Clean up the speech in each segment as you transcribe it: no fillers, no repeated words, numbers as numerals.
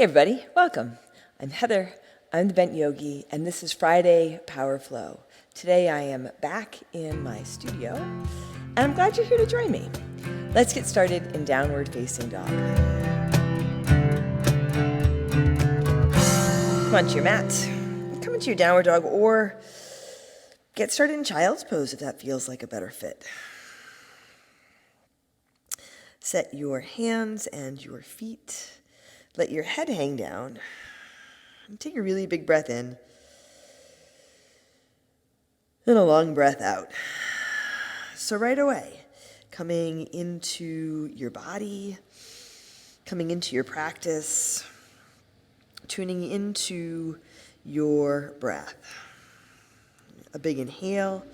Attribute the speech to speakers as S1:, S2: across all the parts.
S1: Hey everybody, welcome. I'm Heather, I'm the Bent Yogi, and this is Friday Power Flow. Today I am back in my studio, and I'm glad you're here to join me. Let's get started in Downward Facing Dog. Come onto your mat, come into your Downward Dog, or get started in Child's Pose if that feels like a better fit. Set your hands and your feet. Let your head hang down and take a really big breath in and a long breath out. So right away, coming into your body, coming into your practice, tuning into your breath. A big inhale,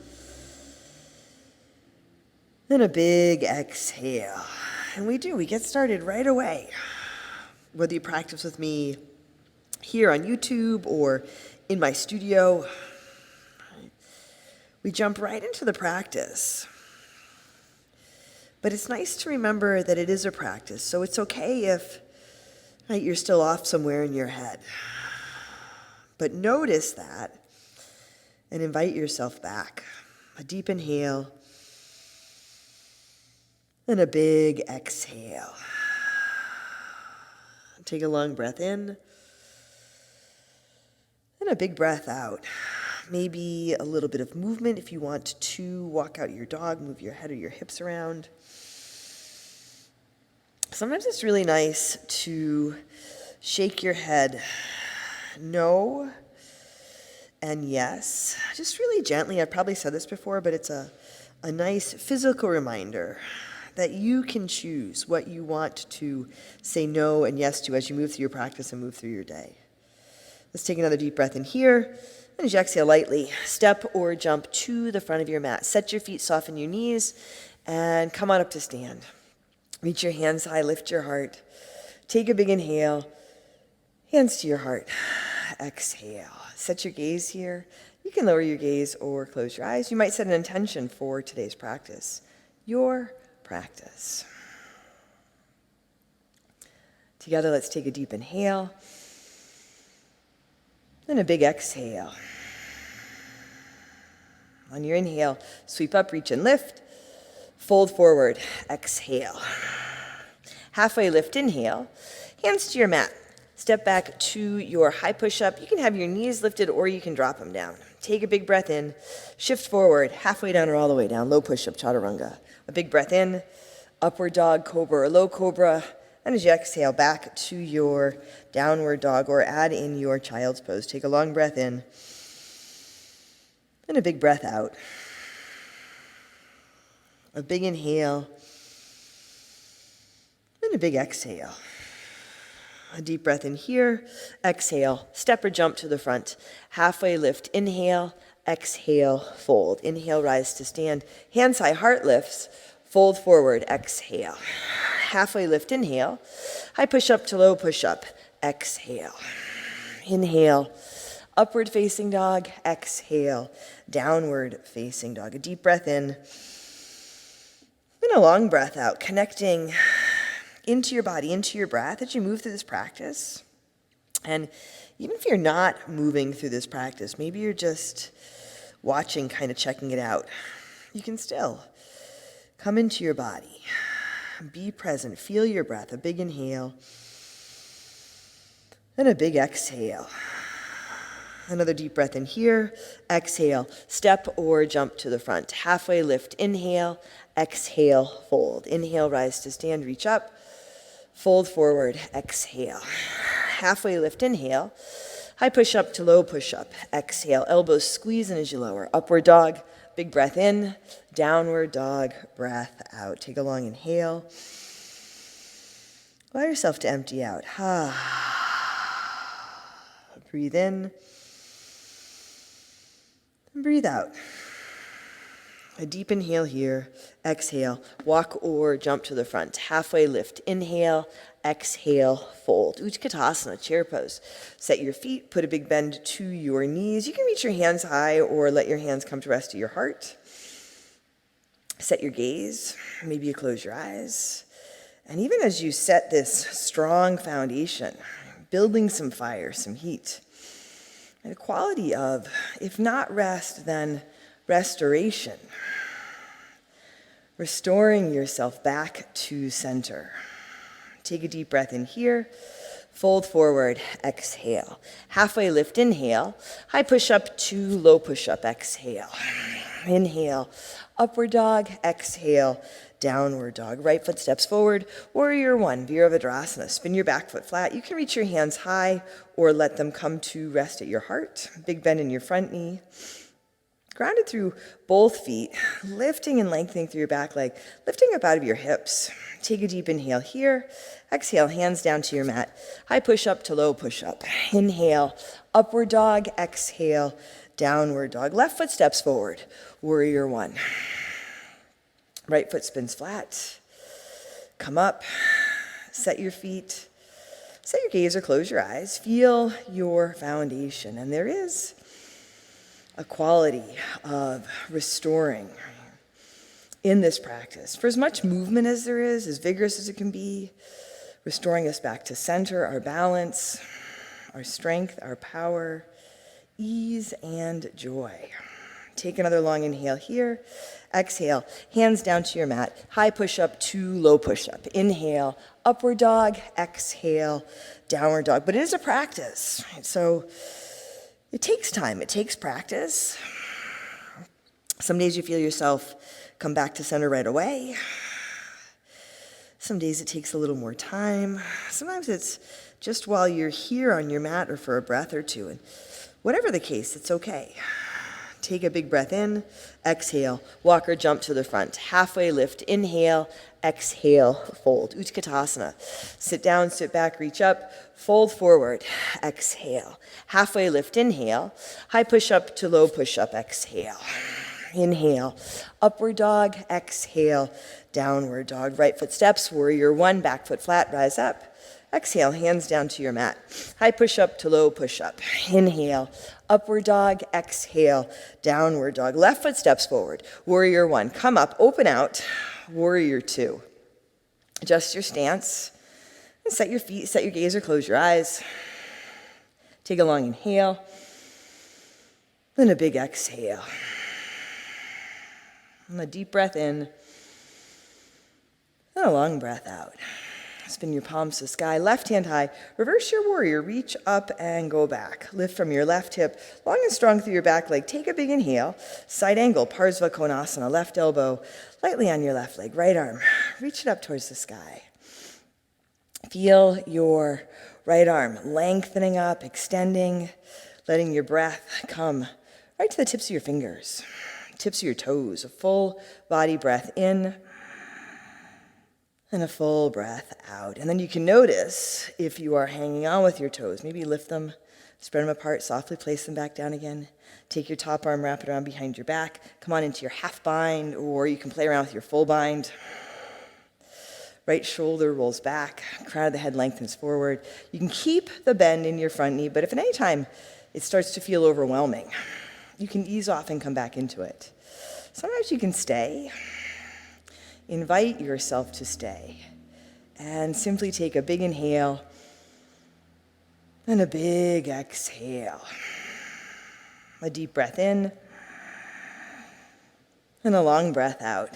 S1: then a big exhale. And we get started right away. Whether you practice with me here on YouTube or in my studio, we jump right into the practice. But it's nice to remember that it is a practice, so it's okay if you're still off somewhere in your head. But notice that and invite yourself back. A deep inhale and a big exhale. Take a long breath in and a big breath out. Maybe a little bit of movement if you want to walk out your dog, move your head or your hips around. Sometimes it's really nice to shake your head no and yes, just really gently. I've probably said this before, but it's a nice physical reminder that you can choose what you want to say no and yes to as you move through your practice and move through your day. Let's take another deep breath in here. And as you exhale lightly, step or jump to the front of your mat. Set your feet, soften your knees, and come on up to stand. Reach your hands high, lift your heart. Take a big inhale, hands to your heart. Exhale. Set your gaze here. You can lower your gaze or close your eyes. You might set an intention for today's practice. Your practice. Together, let's take a deep inhale, then a big exhale. On your inhale, sweep up, reach and lift, fold forward, exhale. Halfway lift, inhale, hands to your mat. Step back to your high push-up. You can have your knees lifted or you can drop them down. Take a big breath in, shift forward, halfway down or all the way down, low push-up, chaturanga. A big breath in, upward dog, cobra or low cobra, and as you exhale back to your downward dog or add in your child's pose. Take a long breath in and a big breath out. A big inhale and a big exhale. A deep breath in here, exhale, step or jump to the front. Halfway lift, inhale, exhale, fold. Inhale, rise to stand. Hands high, heart lifts. Fold forward, exhale. Halfway lift, inhale. High push up to low push up, exhale. Inhale, upward facing dog, exhale. Downward facing dog. A deep breath in and a long breath out, connecting into your body, into your breath as you move through this practice. And even if you're not moving through this practice, maybe you're just watching, kind of checking it out, you can still come into your body. Be present. Feel your breath. A big inhale and a big exhale. Another deep breath in here. Exhale. Step or jump to the front. Halfway lift. Inhale. Exhale. Fold. Inhale. Rise to stand. Reach up. Fold forward. Exhale. Halfway lift. Inhale. High push up to low push up. Exhale. Elbows squeeze in as you lower. Upward dog. Big breath in. Downward dog. Breath out. Take a long inhale. Allow yourself to empty out. Breathe in. And breathe out. A deep inhale here. Exhale. Walk or jump to the front. Halfway lift. Inhale. Exhale. Fold. Utkatasana, chair pose. Set your feet. Put a big bend to your knees. You can reach your hands high or let your hands come to rest at your heart. Set your gaze. Maybe you close your eyes. And even as you set this strong foundation, building some fire, some heat. And a quality of, if not rest, then restoration. Restoring yourself back to center. Take a deep breath in here. Fold forward, exhale. Halfway lift, inhale. High push-up to low push-up, exhale. Inhale, upward dog, exhale, downward dog. Right foot steps forward, warrior one, Virabhadrasana. Spin your back foot flat. You can reach your hands high or let them come to rest at your heart. Big bend in your front knee. Grounded through both feet, lifting and lengthening through your back leg, lifting up out of your hips. Take a deep inhale here. Exhale, hands down to your mat. High push-up to low push-up. Inhale, upward dog. Exhale, downward dog. Left foot steps forward, warrior one. Right foot spins flat. Come up, set your feet, set your gaze or close your eyes. Feel your foundation, and there is a quality of restoring in this practice. For as much movement as there is, as vigorous as it can be, restoring us back to center, our balance, our strength, our power, ease, and joy. Take another long inhale here. Exhale, hands down to your mat. High push-up to low push-up. Inhale, upward dog. Exhale, downward dog. But it is a practice, right? So it takes time. It takes practice. Some days you feel yourself come back to center right away. Some days it takes a little more time. Sometimes it's just while you're here on your mat or for a breath or two. And whatever the case, it's okay. Take a big breath in. Exhale, walk or jump to the front. Halfway lift, inhale. Exhale, fold. Utkatasana. Sit down, sit back, reach up. Fold forward. Exhale. Halfway lift, inhale. High push-up to low push-up. Exhale. Inhale. Upward dog. Exhale. Downward dog. Right foot steps. Warrior one. Back foot flat. Rise up. Exhale. Hands down to your mat. High push-up to low push-up. Inhale. Upward dog. Exhale. Downward dog. Left foot steps forward. Warrior one. Come up. Open out. Warrior two. Adjust your stance. And set your feet. Set your gaze or close your eyes. Take a long inhale. Then a big exhale. And a deep breath in. And a long breath out. Spin your palms to the sky, left hand high. Reverse your warrior, reach up and go back. Lift from your left hip, long and strong through your back leg. Take a big inhale. Side angle, Parsva Konasana. Left elbow lightly on your left leg. Right arm, reach it up towards the sky. Feel your right arm lengthening up, extending, letting your breath come right to the tips of your fingers, tips of your toes. A full body breath in. And a full breath out. And then you can notice if you are hanging on with your toes. Maybe lift them, spread them apart, softly place them back down again. Take your top arm, wrap it around behind your back. Come on into your half bind, or you can play around with your full bind. Right shoulder rolls back, crown of the head lengthens forward. You can keep the bend in your front knee, but if at any time it starts to feel overwhelming, you can ease off and come back into it. Sometimes you can stay. Invite yourself to stay and simply take a big inhale and a big exhale. A deep breath in and a long breath out.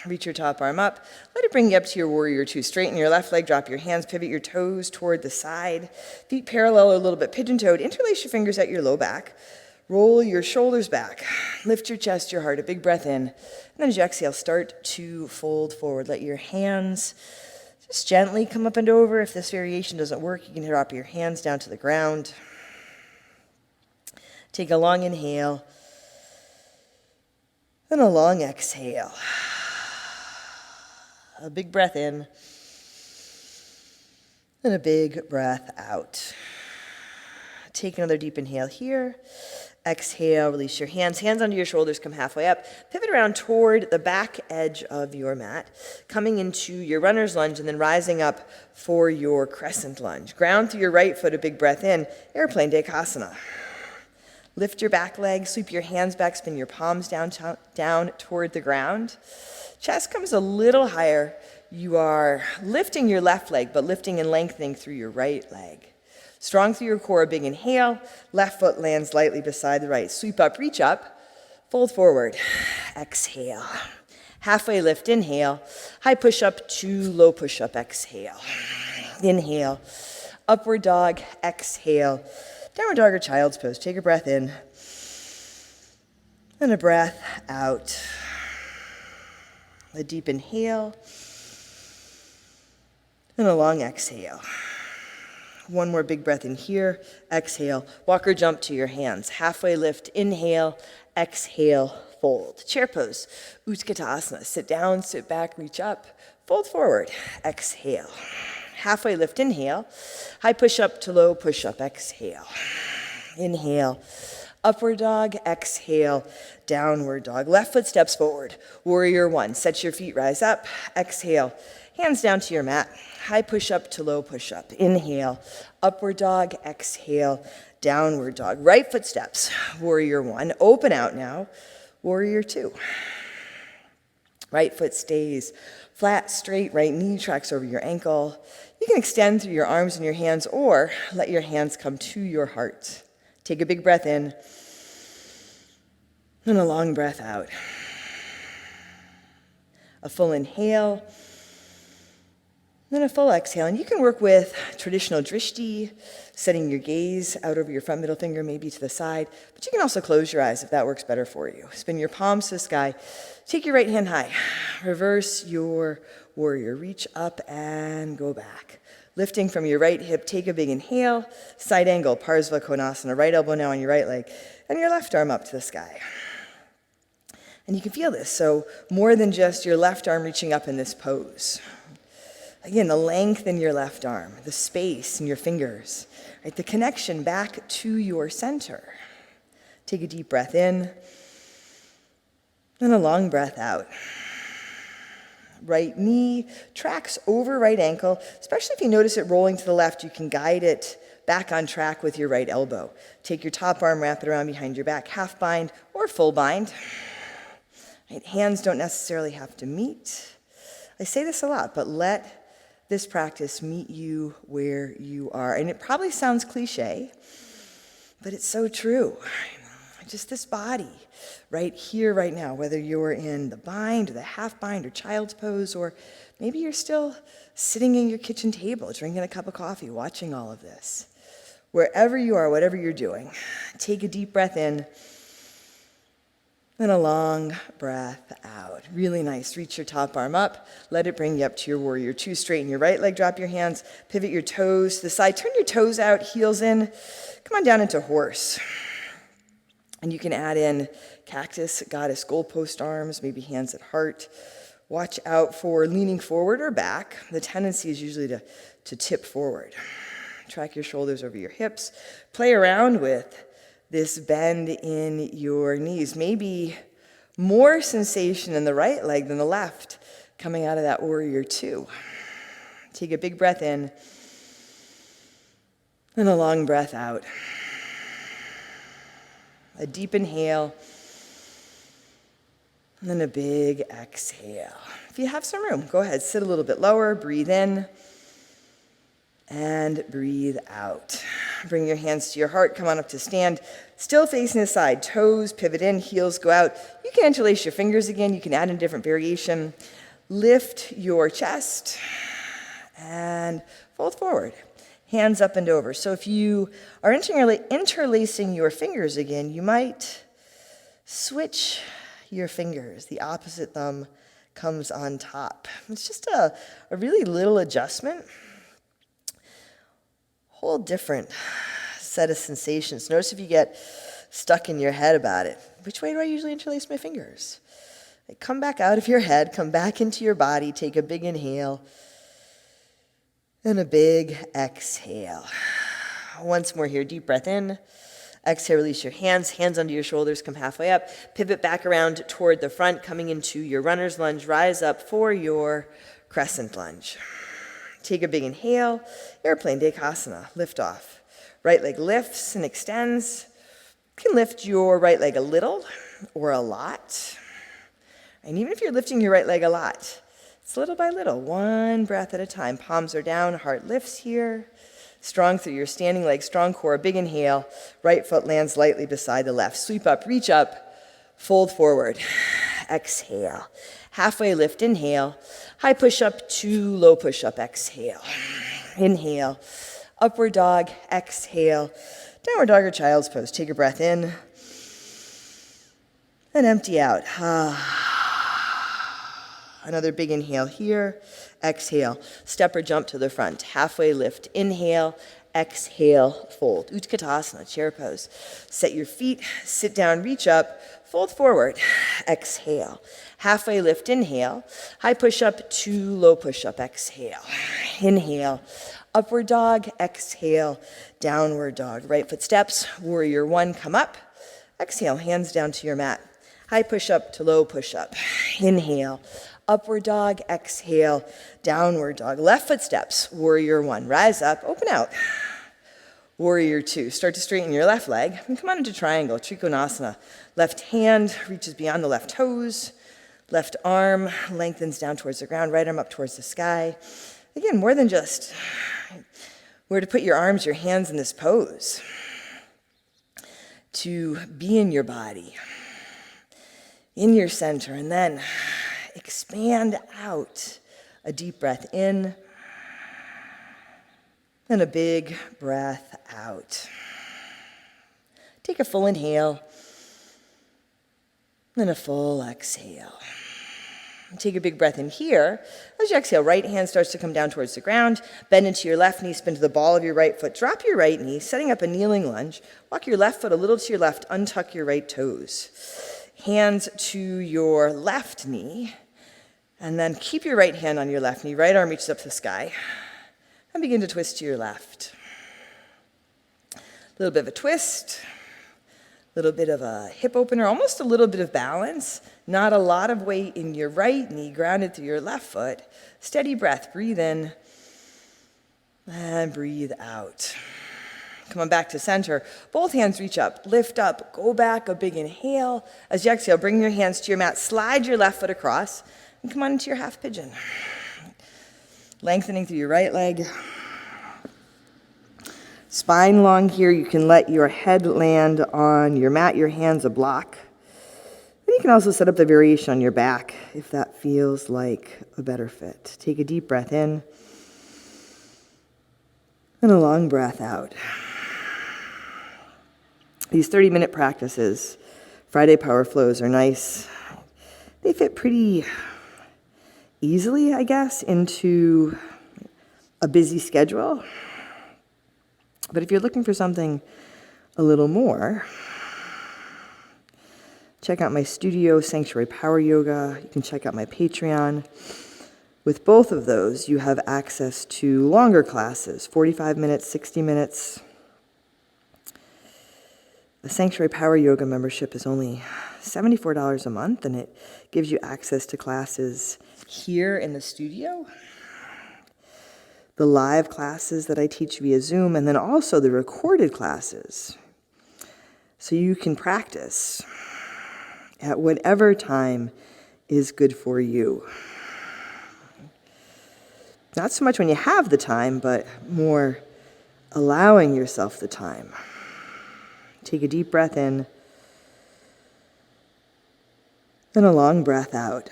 S1: Reach your top arm up. Let it bring you up to your warrior two. Straighten your left leg, drop your hands, pivot your toes toward the side. Feet parallel a little bit, pigeon-toed. Interlace your fingers at your low back. Roll your shoulders back. Lift your chest, your heart. A big breath in. And then as you exhale, start to fold forward. Let your hands just gently come up and over. If this variation doesn't work, you can drop your hands down to the ground. Take a long inhale. And a long exhale. A big breath in. And a big breath out. Take another deep inhale here. Exhale, release your hands. Hands under your shoulders, come halfway up. Pivot around toward the back edge of your mat, coming into your runner's lunge and then rising up for your crescent lunge. Ground through your right foot, a big breath in. Airplane Dekasana. Lift your back leg, sweep your hands back, spin your palms down toward the ground. Chest comes a little higher. You are lifting your left leg, but lifting and lengthening through your right leg. Strong through your core, big inhale. Left foot lands lightly beside the right. Sweep up, reach up. Fold forward. Exhale. Halfway lift, inhale. High push-up to low push-up, exhale. Inhale. Upward dog, exhale. Downward dog or child's pose. Take a breath in. And a breath out. A deep inhale. And a long exhale. One more big breath in here. Exhale. Walk or jump to your hands. Halfway lift, inhale. Exhale, fold. Chair pose. Utkatasana. Sit down, sit back, reach up. Fold forward. Exhale. Halfway lift, inhale. High push up to low push up. Exhale. Inhale. Upward dog, exhale, downward dog. Left foot steps forward. Warrior one. Set your feet, rise up. Exhale. Hands down to your mat. High push up to low push up. Inhale. Upward dog, exhale, downward dog. Right foot steps. Warrior one. Open out now. Warrior two. Right foot stays flat, straight. Right knee tracks over your ankle. You can extend through your arms and your hands, or let your hands come to your heart. Take a big breath in, and a long breath out. A full inhale, then a full exhale. And you can work with traditional drishti, setting your gaze out over your front middle finger, maybe to the side. But you can also close your eyes if that works better for you. Spin your palms to the sky. Take your right hand high. Reverse your warrior. Reach up and go back. Lifting from your right hip, take a big inhale, side angle, Parsva Konasana, right elbow now on your right leg, and your left arm up to the sky. And you can feel this, so more than just your left arm reaching up in this pose. Again, the length in your left arm, the space in your fingers, right? The connection back to your center. Take a deep breath in, and a long breath out. Right knee tracks over right ankle. Especially if you notice it rolling to the left, you can guide it back on track with your right elbow. Take your top arm, wrap it around behind your back, half bind or full bind. Right, hands don't necessarily have to meet. I say this a lot, but let this practice meet you where you are. And it probably sounds cliche, but it's so true. Just this body, right here, right now, whether you're in the bind or the half bind or child's pose, or maybe you're still sitting in your kitchen table, drinking a cup of coffee, watching all of this. Wherever you are, whatever you're doing, take a deep breath in and a long breath out. Really nice. Reach your top arm up. Let it bring you up to your warrior two. Straighten your right leg, drop your hands, pivot your toes to the side. Turn your toes out, heels in. Come on down into horse. And you can add in cactus, goddess, goalpost arms, maybe hands at heart. Watch out for leaning forward or back. The tendency is usually to tip forward. Track your shoulders over your hips. Play around with this bend in your knees. Maybe more sensation in the right leg than the left coming out of that warrior two. Take a big breath in and a long breath out. A deep inhale, and then a big exhale. If you have some room, go ahead, sit a little bit lower, breathe in, and breathe out. Bring your hands to your heart, come on up to stand, still facing the side, toes pivot in, heels go out. You can interlace your fingers again, you can add in a different variation. Lift your chest, and fold forward. Hands up and over. So if you are interlacing your fingers again, you might switch your fingers. The opposite thumb comes on top. It's just a really little adjustment. Whole different set of sensations. Notice if you get stuck in your head about it. Which way do I usually interlace my fingers? Come back out of your head, come back into your body, take a big inhale. And a big exhale. Once more here, deep breath in. Exhale, release your hands under your shoulders, come halfway up. Pivot back around toward the front, coming into your runner's lunge. Rise up for your crescent lunge. Take a big inhale. Airplane Dekasana, lift off. Right leg lifts and extends. You can lift your right leg a little or a lot. And even if you're lifting your right leg a lot, it's little by little, one breath at a time. Palms are down, heart lifts here. Strong through your standing legs, strong core, big inhale. Right foot lands lightly beside the left. Sweep up, reach up, fold forward. Exhale. Halfway lift, inhale. High push-up to low push-up, exhale. Inhale. Upward dog, exhale. Downward dog or child's pose. Take a breath in and empty out. Another big inhale here. Exhale. Step or jump to the front. Halfway lift. Inhale. Exhale. Fold. Utkatasana, chair pose. Set your feet. Sit down. Reach up. Fold forward. Exhale. Halfway lift. Inhale. High push-up to low push-up. Exhale. Inhale. Upward dog. Exhale. Downward dog. Right foot steps. Warrior one. Come up. Exhale. Hands down to your mat. High push-up to low push-up. Inhale. Upward dog. Exhale. Downward dog. Left foot steps. Warrior one. Rise up. Open out. Warrior two. Start to straighten your left leg. And come on into triangle. Trikonasana. Left hand reaches beyond the left toes. Left arm lengthens down towards the ground. Right arm up towards the sky. Again, more than just where to put your arms, your hands in this pose. To be in your body. In your center. And then expand out. A deep breath in. And a big breath out. Take a full inhale. And a full exhale. Take a big breath in here. As you exhale, right hand starts to come down towards the ground. Bend into your left knee, spin to the ball of your right foot. Drop your right knee, setting up a kneeling lunge. Walk your left foot a little to your left. Untuck your right toes. Hands to your left knee. And then keep your right hand on your left knee. Right arm reaches up to the sky. And begin to twist to your left. A little bit of a twist. A little bit of a hip opener. Almost a little bit of balance. Not a lot of weight in your right knee, grounded through your left foot. Steady breath. Breathe in. And breathe out. Come on back to center. Both hands reach up. Lift up. Go back. A big inhale. As you exhale, bring your hands to your mat. Slide your left foot across. And come on into your half pigeon. Lengthening through your right leg. Spine long here. You can let your head land on your mat, your hands a block. And you can also set up the variation on your back if that feels like a better fit. Take a deep breath in. And a long breath out. These 30-minute practices, Friday power flows, are nice. They fit pretty easily, I guess, into a busy schedule. But if you're looking for something a little more, check out my studio, Sanctuary Power Yoga. You can check out my Patreon. With both of those, you have access to longer classes, 45 minutes, 60 minutes. The Sanctuary Power Yoga membership is only $74 a month, and it gives you access to classes here in the studio, the live classes that I teach via Zoom, and then also the recorded classes. So you can practice at whatever time is good for you. Not so much when you have the time, but more allowing yourself the time. Take a deep breath in, and a long breath out.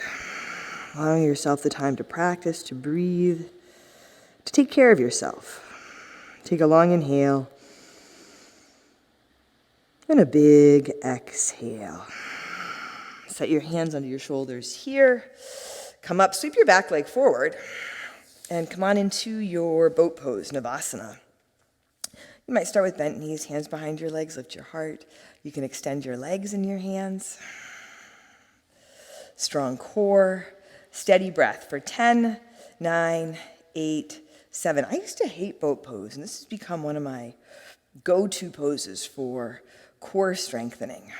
S1: Allowing yourself the time to practice, to breathe, to take care of yourself. Take a long inhale, and a big exhale. Set your hands under your shoulders here. Come up, sweep your back leg forward, and come on into your boat pose, Navasana. You might start with bent knees, hands behind your legs, lift your heart. You can extend your legs in your hands. Strong core, steady breath for 10, 9, 8, 7. I used to hate boat pose, and this has become one of my go-to poses for core strengthening.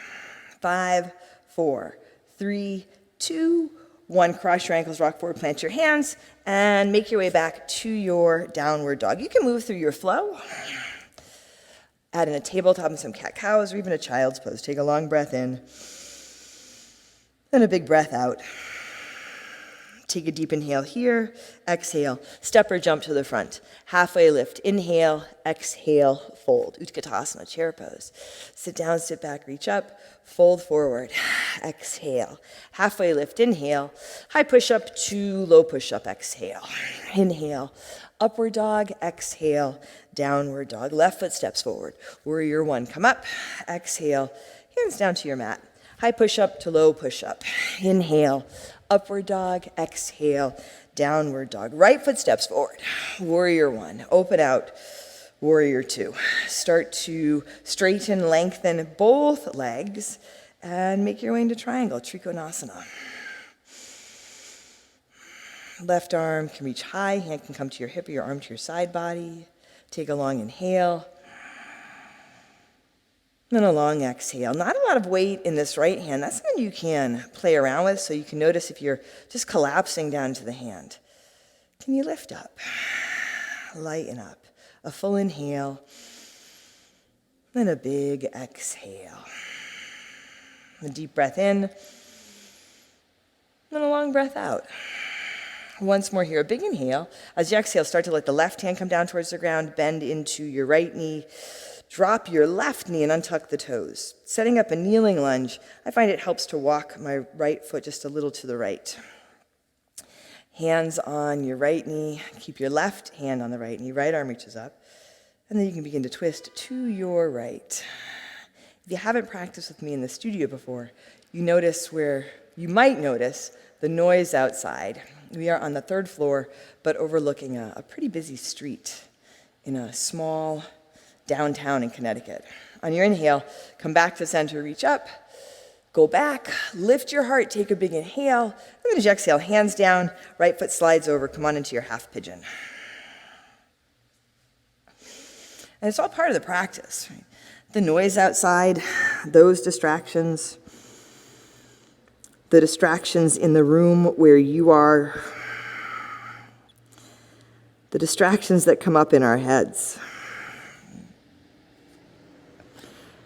S1: 5, 4, 3, 2, 1. Cross your ankles, rock forward, plant your hands, and make your way back to your downward dog. You can move through your flow. Add in a tabletop and some cat-cows, or even a child's pose. Take a long breath in, and a big breath out. Take a deep inhale here, exhale, step or jump to the front. Halfway lift, inhale, exhale, fold. Utkatasana, chair pose. Sit down, sit back, reach up, fold forward, exhale. Halfway lift, inhale, high push-up to low push-up, exhale. Inhale, upward dog, exhale, downward dog. Left foot steps forward. Warrior one, come up, exhale, hands down to your mat. High push-up to low push-up. Inhale, upward dog, exhale, downward dog. Right foot steps forward. Warrior one, open out. Warrior two. Start to straighten, lengthen both legs and make your way into triangle, Trikonasana. Left arm can reach high, hand can come to your hip or your arm to your side body. Take a long inhale. Then a long exhale. Not a lot of weight in this right hand. That's something you can play around with, so you can notice if you're just collapsing down to the hand. Can you lift up? Lighten up. A full inhale. Then a big exhale. A deep breath in. Then a long breath out. Once more here, a big inhale. As you exhale, start to let the left hand come down towards the ground, bend into your right knee. Drop your left knee and untuck the toes. Setting up a kneeling lunge, I find it helps to walk my right foot just a little to the right. Hands on your right knee. Keep your left hand on the right knee. Right arm reaches up. And then you can begin to twist to your right. If you haven't practiced with me in the studio before, you might notice the noise outside. We are on the 3rd floor, but overlooking a pretty busy street in a small downtown in Connecticut. On your inhale, come back to center, reach up, go back, lift your heart, take a big inhale, and then as you exhale, hands down, right foot slides over, come on into your half pigeon. And it's all part of the practice, right? The noise outside, those distractions, the distractions in the room where you are, the distractions that come up in our heads.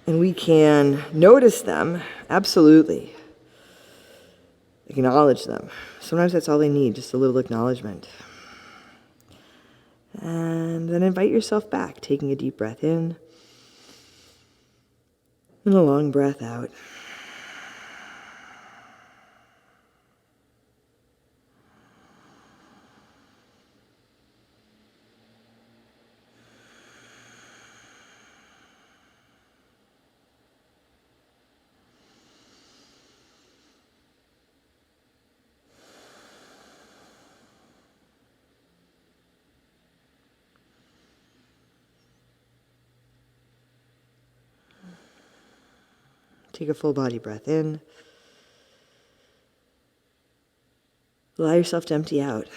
S1: And we can notice them, absolutely. Acknowledge them. Sometimes that's all they need, just a little acknowledgement. And then invite yourself back, taking a deep breath in and a long breath out. Take a full body breath in. Allow yourself to empty out.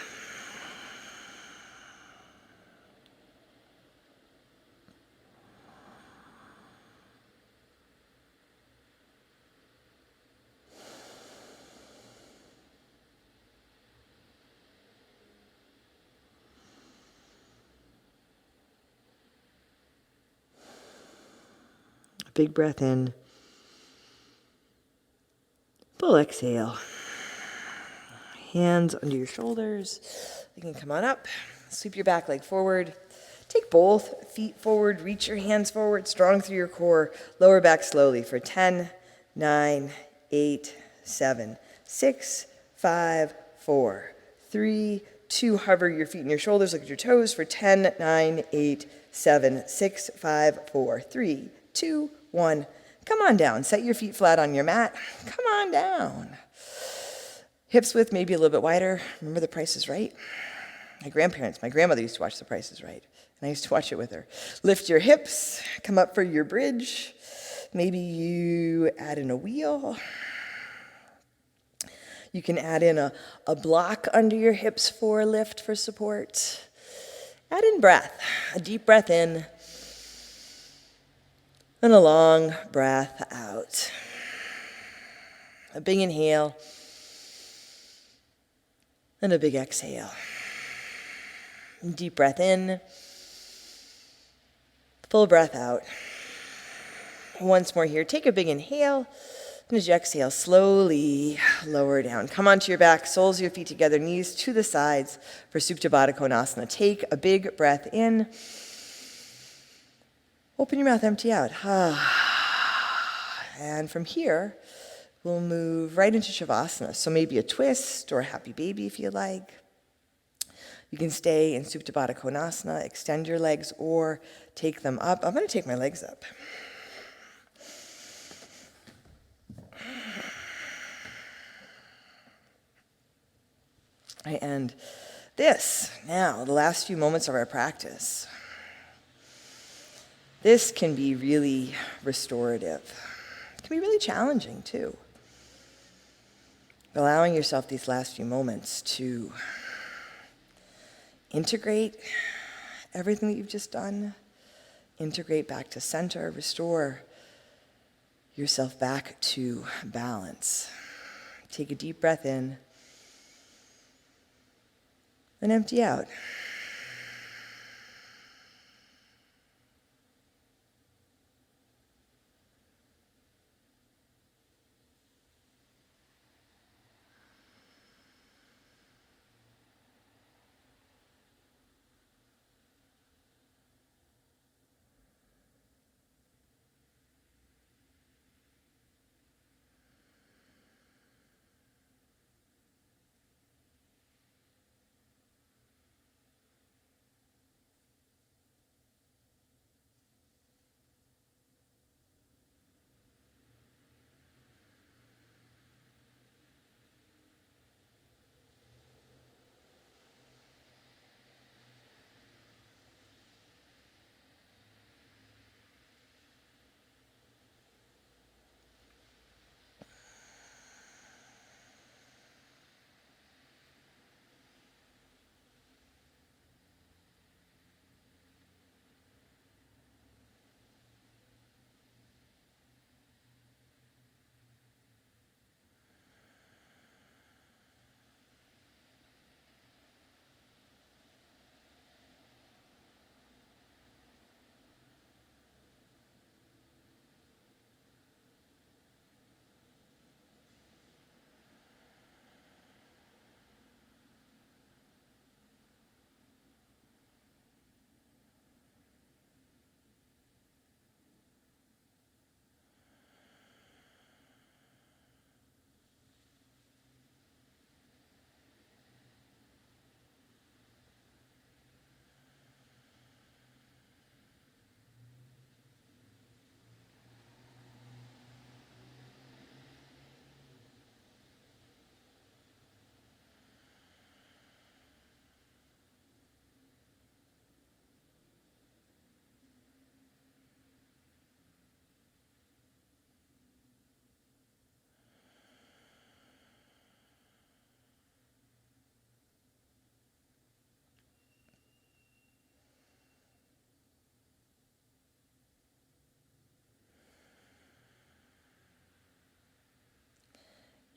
S1: A big breath in. Full exhale. Hands under your shoulders. You can come on up. Sweep your back leg forward. Take both feet forward. Reach your hands forward. Strong through your core. Lower back slowly for 10, 9, 8, 7, 6, 5, 4, 3, 2. Hover your feet and your shoulders. Look at your toes for 10, 9, 8, 7, 6, 5, 4, 3, 2, 1. Come on down. Set your feet flat on your mat. Come on down. Hips width maybe a little bit wider. Remember The Price is Right? My grandmother used to watch The Price is Right, and I used to watch it with her. Lift your hips. Come up for your bridge. Maybe you add in a wheel. You can add in a block under your hips for lift, for support. Add in breath. A deep breath in. And a long breath out. A big inhale. And a big exhale. Deep breath in. Full breath out. Once more here. Take a big inhale. And as you exhale, slowly lower down. Come onto your back, soles of your feet together, knees to the sides for Supta Baddha Konasana. Take a big breath in. Open your mouth, empty out. And from here, we'll move right into Shavasana. So maybe a twist or a happy baby if you like. You can stay in Supta Baddha Konasana, extend your legs or take them up. I'm going to take my legs up. And this, now, the last few moments of our practice. This can be really restorative. It can be really challenging, too. Allowing yourself these last few moments to integrate everything that you've just done, integrate back to center, restore yourself back to balance. Take a deep breath in. And empty out.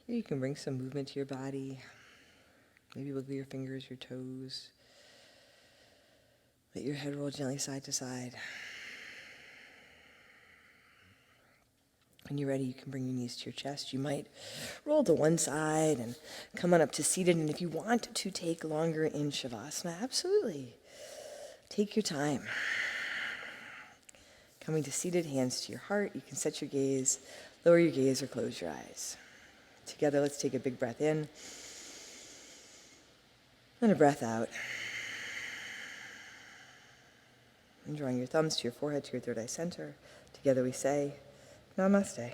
S1: Here you can bring some movement to your body. Maybe wiggle your fingers, your toes. Let your head roll gently side to side. When you're ready, you can bring your knees to your chest. You might roll to one side and come on up to seated. And if you want to take longer in Shavasana, absolutely. Take your time. Coming to seated, hands to your heart. You can set your gaze, lower your gaze, or close your eyes. Together, let's take a big breath in. And a breath out. And drawing your thumbs to your forehead, to your third eye center. Together we say, Namaste.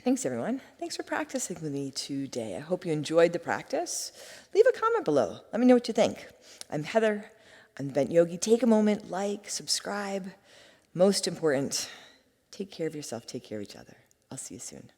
S1: Thanks, everyone. Thanks for practicing with me today. I hope you enjoyed the practice. Leave a comment below. Let me know what you think. I'm Heather. I'm the Bent Yogi. Take a moment, like, subscribe. Most important, take care of yourself, take care of each other. I'll see you soon.